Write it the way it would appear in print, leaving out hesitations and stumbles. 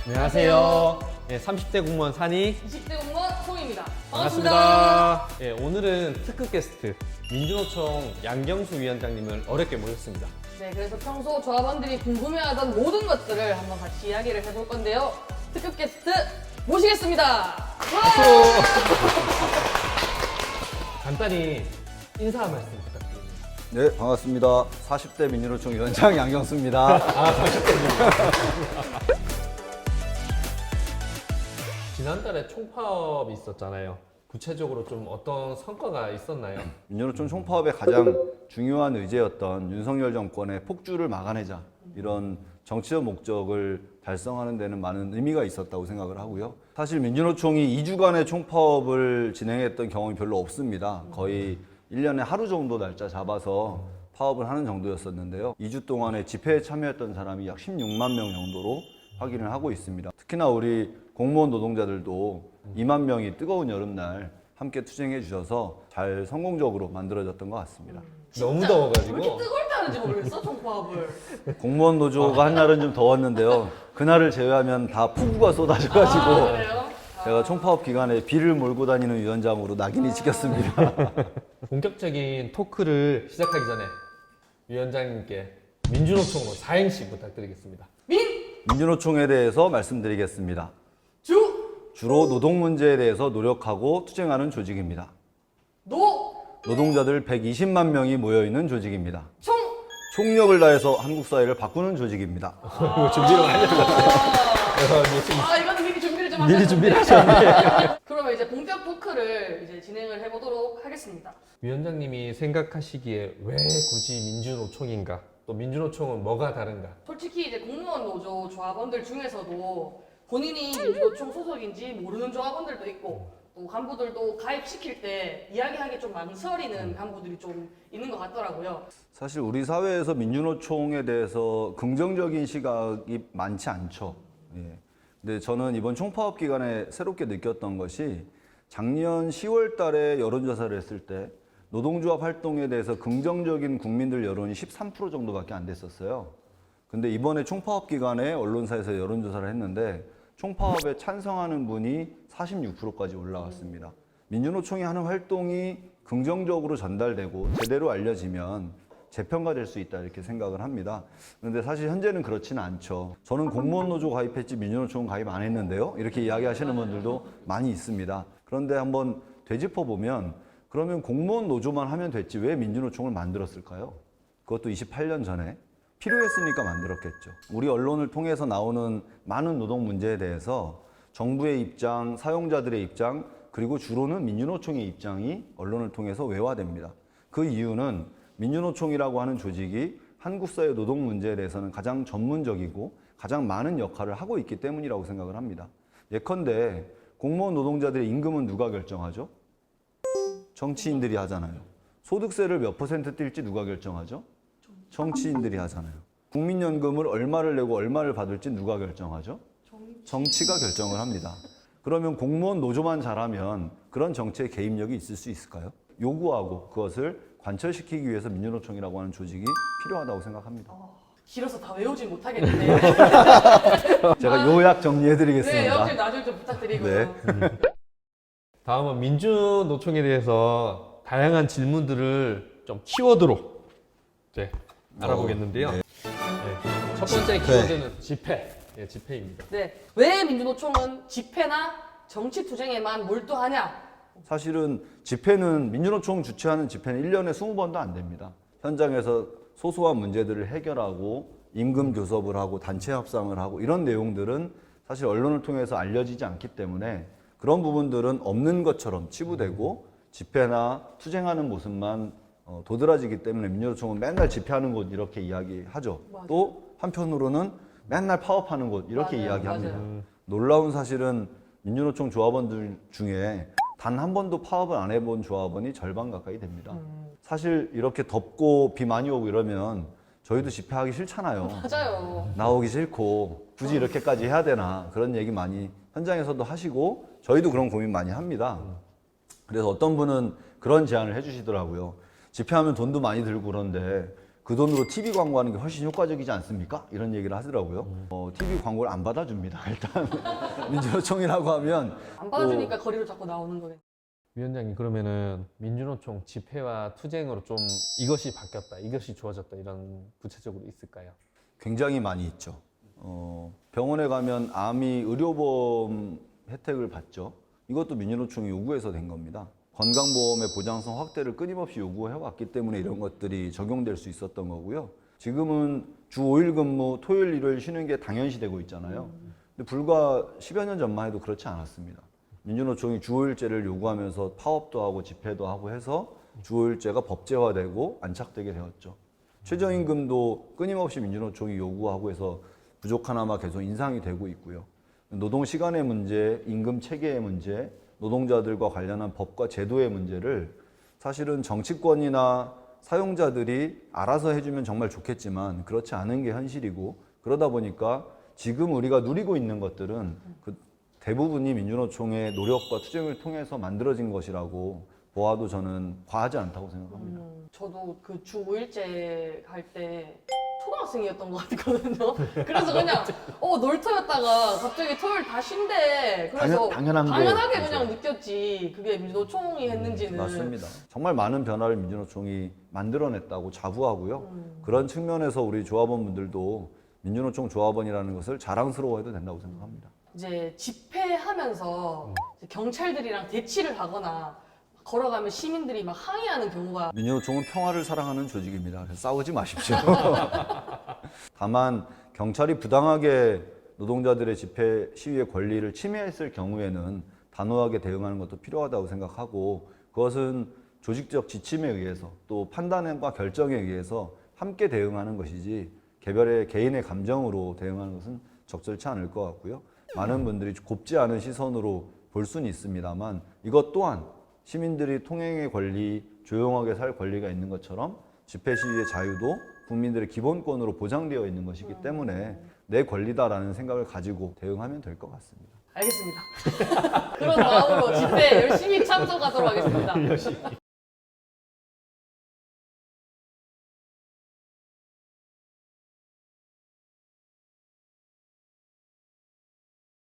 안녕하세요. 네, 30대 공무원 산이 20대 공무원 송입니다. 반갑습니다. 네, 오늘은 특급 게스트 민주노총 양경수 위원장님을 어렵게 모셨습니다. 네, 그래서 평소 조합원들이 궁금해하던 모든 것들을 한번 같이 이야기를 해볼 건데요. 특급 게스트 모시겠습니다. 간단히 인사 한 말씀 부탁드립니다. 네, 반갑습니다. 40대 민주노총 위원장 양경수입니다. 지난달에 총파업이 있었잖아요. 구체적으로 좀 어떤 성과가 있었나요? 민주노총 총파업의 가장 중요한 의제였던 윤석열 정권의 폭주를 막아내자, 이런 정치적 목적을 달성하는 데는 많은 의미가 있었다고 생각을 하고요. 사실 민주노총이 2주간의 총파업을 진행했던 경험이 별로 없습니다. 거의 1년에 하루 정도 날짜 잡아서 파업을 하는 정도였었는데요. 2주 동안에 집회에 참여했던 사람이 약 16만 명 정도로 확인을 하고 있습니다. 특히나 우리 공무원 노동자들도 2만 명이 뜨거운 여름날 함께 투쟁해 주셔서 잘 성공적으로 만들어졌던 것 같습니다. 너무 왜 더워가지고 이렇게 뜨거울 때 하는지 모르겠어, 총파업을. 공무원 노조가 한 날은 좀 더웠는데요. 그날을 제외하면 다 폭우가 쏟아져가지고 아, 그래요? 제가 총파업 기간에 비를 몰고 다니는 위원장으로 낙인이 찍혔습니다. 본격적인 토크를 시작하기 전에 위원장님께 민주노총으로 사행시 부탁드리겠습니다. 민주노총에 대해서 말씀드리겠습니다. 주, 주로 노동 문제에 대해서 노력하고 투쟁하는 조직입니다. 노, 노동자들 120만 명이 모여있는 조직입니다. 총. 총력을 다해서 한국 사회를 바꾸는 조직입니다. 이거 준비를 많이 하셨어요. 아, 이거는 미리 준비를 좀 미리 하셨는데. 준비를 하셨네. 그러면 이제 본격 토크를 이제 진행을 해보도록 하겠습니다. 위원장님이 생각하시기에 왜 굳이 민주노총인가? 또 민주노총은 뭐가 다른가? 솔직히 이제 공무원 노조 조합원들 중에서도 본인이 민주노총 소속인지 모르는 조합원들도 있고 또 간부들도 가입시킬 때 이야기하기 좀 망설이는 간부들이 좀 있는 것 같더라고요. 사실 우리 사회에서 민주노총에 대해서 긍정적인 시각이 많지 않죠. 예. 근데 저는 이번 총파업 기간에 새롭게 느꼈던 것이 작년 10월 달에 여론조사를 했을 때 노동조합 활동에 대해서 긍정적인 국민들 여론이 13% 정도밖에 안 됐었어요. 근데 이번에 총파업 기간에 언론사에서 여론조사를 했는데 총파업에 찬성하는 분이 46%까지 올라왔습니다. 민주노총이 하는 활동이 긍정적으로 전달되고 제대로 알려지면 재평가될 수 있다 이렇게 생각을 합니다. 그런데 사실 현재는 그렇지는 않죠. 저는 공무원 노조 가입했지 민주노총 가입 안 했는데요. 이렇게 이야기하시는 분들도 많이 있습니다. 그런데 한번 되짚어 보면 그러면 공무원 노조만 하면 됐지 왜 민주노총을 만들었을까요? 그것도 28년 전에 필요했으니까 만들었겠죠. 우리 언론을 통해서 나오는 많은 노동 문제에 대해서 정부의 입장, 사용자들의 입장, 그리고 주로는 민주노총의 입장이 언론을 통해서 외화됩니다. 그 이유는 민주노총이라고 하는 조직이 한국 사회 노동 문제에 대해서는 가장 전문적이고 가장 많은 역할을 하고 있기 때문이라고 생각을 합니다. 예컨대 공무원 노동자들의 임금은 누가 결정하죠? 정치인들이 하잖아요. 소득세를 몇 퍼센트 띨지 누가 결정하죠? 정치인들이 하잖아요. 국민연금을 얼마를 내고 얼마를 받을지 누가 결정하죠? 정치가 결정을 합니다. 그러면 공무원 노조만 잘하면 그런 정치의 개입력이 있을 수 있을까요? 요구하고 그것을 관철시키기 위해서 민주노총이라고 하는 조직이 필요하다고 생각합니다. 길어서 다 외우진 못하겠는데. 제가 요약 네, 정리해드리겠습니다. 여러분 나중에 좀 부탁드리고요. 네. 다음은 민주노총에 대해서 다양한 질문들을 좀 키워드로 이제 알아보겠는데요. 네. 네. 첫 번째 키워드는 집회. 예, 집회입니다. 네, 왜 민주노총은 집회나 정치 투쟁에만 몰두하냐? 사실은 집회는 민주노총 주최하는 집회는 1년에 20번도 안 됩니다. 현장에서 소소한 문제들을 해결하고 임금 교섭을 하고 단체 협상을 하고 이런 내용들은 사실 언론을 통해서 알려지지 않기 때문에 그런 부분들은 없는 것처럼 치부되고 집회나 투쟁하는 모습만 도드라지기 때문에 민주노총은 맨날 집회하는 곳 이렇게 이야기하죠. 맞아요. 또 한편으로는 맨날 파업하는 곳 이렇게 맞아요, 이야기합니다. 맞아요. 놀라운 사실은 민주노총 조합원들 중에 단 한 번도 파업을 안 해본 조합원이 절반 가까이 됩니다. 사실 이렇게 덥고 비 많이 오고 이러면 저희도 집회하기 싫잖아요. 맞아요. 나오기 싫고 굳이 이렇게까지 해야 되나 그런 얘기 많이 현장에서도 하시고 저희도 그런 고민 많이 합니다. 그래서 어떤 분은 그런 제안을 해주시더라고요. 집회하면 돈도 많이 들고 그런데 그 돈으로 TV 광고하는 게 훨씬 효과적이지 않습니까? 이런 얘기를 하더라고요. TV 광고를 안 받아줍니다. 일단 민주노총이라고 하면 안 받아주니까 거리로 자꾸 나오는 거네. 위원장님 그러면은 민주노총 집회와 투쟁으로 좀 이것이 바뀌었다, 이것이 좋아졌다 이런 구체적으로 있을까요? 굉장히 많이 있죠. 병원에 가면 암이 의료보험 혜택을 받죠. 이것도 민주노총이 요구해서 된 겁니다. 건강보험의 보장성 확대를 끊임없이 요구해왔기 때문에 이런 것들이 적용될 수 있었던 거고요. 지금은 주 5일 근무, 토요일, 일요일 쉬는 게 당연시되고 있잖아요. 근데 불과 10여 년 전만 해도 그렇지 않았습니다. 민주노총이 주 5일제를 요구하면서 파업도 하고 집회도 하고 해서 주 5일제가 법제화되고 안착되게 되었죠. 최저임금도 끊임없이 민주노총이 요구하고 해서 부족하나마 계속 인상이 되고 있고요. 노동시간의 문제, 임금 체계의 문제, 노동자들과 관련한 법과 제도의 문제를 사실은 정치권이나 사용자들이 알아서 해주면 정말 좋겠지만 그렇지 않은 게 현실이고, 그러다 보니까 지금 우리가 누리고 있는 것들은 그 대부분이 민주노총의 노력과 투쟁을 통해서 만들어진 것이라고 보아도 저는 과하지 않다고 생각합니다. 저도 그 주 5일제 갈 때 초등학생이었던 것 같거든요. 그래서 그냥 놀토였다가 갑자기 토요일 다 쉰대. 그래서 당연한 게 당연하게 그죠. 그냥 느꼈지. 그게 민주노총이 했는지는. 맞습니다. 정말 많은 변화를 민주노총이 만들어냈다고 자부하고요. 그런 측면에서 우리 조합원분들도 민주노총 조합원이라는 것을 자랑스러워해도 된다고 생각합니다. 이제 집회하면서 이제 경찰들이랑 대치를 하거나 걸어가면 시민들이 막 항의하는 경우가 민주노총은 평화를 사랑하는 조직입니다. 그래서 싸우지 마십시오. 다만 경찰이 부당하게 노동자들의 집회 시위의 권리를 침해했을 경우에는 단호하게 대응하는 것도 필요하다고 생각하고, 그것은 조직적 지침에 의해서 또 판단과 결정에 의해서 함께 대응하는 것이지 개별의 개인의 감정으로 대응하는 것은 적절치 않을 것 같고요. 많은 분들이 곱지 않은 시선으로 볼 수는 있습니다만 이것 또한 시민들이 통행의 권리, 조용하게 살 권리가 있는 것처럼 집회 시위의 자유도 국민들의 기본권으로 보장되어 있는 것이기 때문에 내 권리다라는 생각을 가지고 대응하면 될 것 같습니다. 알겠습니다. 그런 마음으로 집회 열심히 참석하도록 하겠습니다.